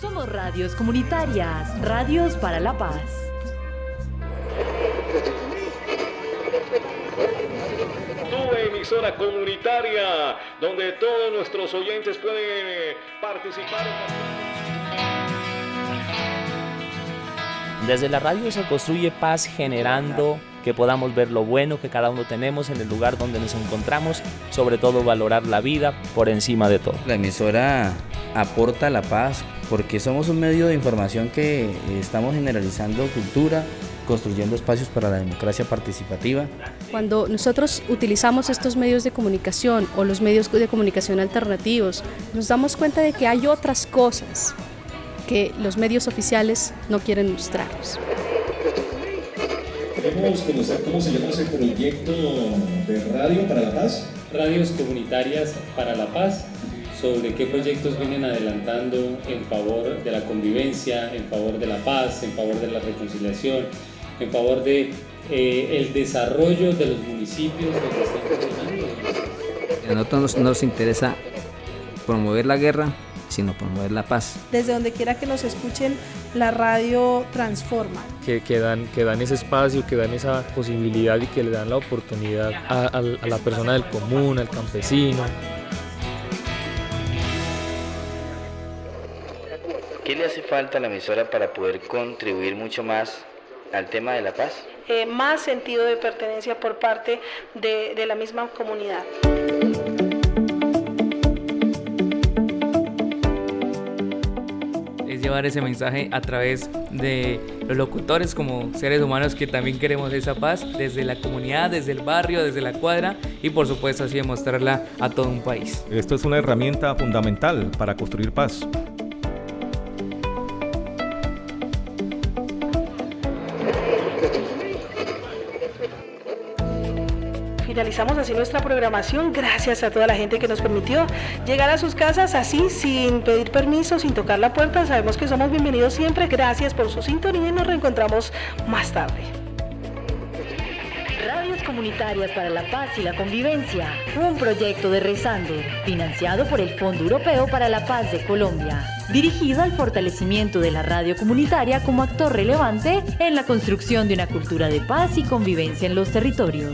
Somos radios comunitarias, radios para la paz. Tu emisora comunitaria, donde todos nuestros oyentes pueden participar. Desde la radio se construye paz generando que podamos ver lo bueno que cada uno tenemos en el lugar donde nos encontramos, sobre todo valorar la vida por encima de todo. La emisora aporta la paz porque somos un medio de información que estamos generalizando cultura, construyendo espacios para la democracia participativa. Cuando nosotros utilizamos estos medios de comunicación o los medios de comunicación alternativos, nos damos cuenta de que hay otras cosas que los medios oficiales no quieren mostrarnos. Queremos conocer cómo se llama ese proyecto de Radio para la Paz. Radios Comunitarias para la Paz, sobre qué proyectos vienen adelantando en favor de la convivencia, en favor de la paz, en favor de la reconciliación, en favor de el desarrollo de los municipios donde están funcionando. A nosotros no nos interesa promover la guerra, sino promover la paz. Desde donde quiera que nos escuchen, la radio transforma. Que dan ese espacio, que dan esa posibilidad y que le dan la oportunidad a la persona del común, al campesino. ¿Qué le hace falta a la emisora para poder contribuir mucho más al tema de la paz? Más sentido de pertenencia por parte de la misma comunidad. Es llevar ese mensaje a través de los locutores como seres humanos que también queremos esa paz desde la comunidad, desde el barrio, desde la cuadra y por supuesto así demostrarla a todo un país. Esto es una herramienta fundamental para construir paz. Finalizamos así nuestra programación, gracias a toda la gente que nos permitió llegar a sus casas así, sin pedir permiso, sin tocar la puerta. Sabemos que somos bienvenidos siempre, gracias por su sintonía y nos reencontramos más tarde. Radios Comunitarias para la Paz y la Convivencia, un proyecto de Resander, financiado por el Fondo Europeo para la Paz de Colombia, dirigido al fortalecimiento de la radio comunitaria como actor relevante en la construcción de una cultura de paz y convivencia en los territorios.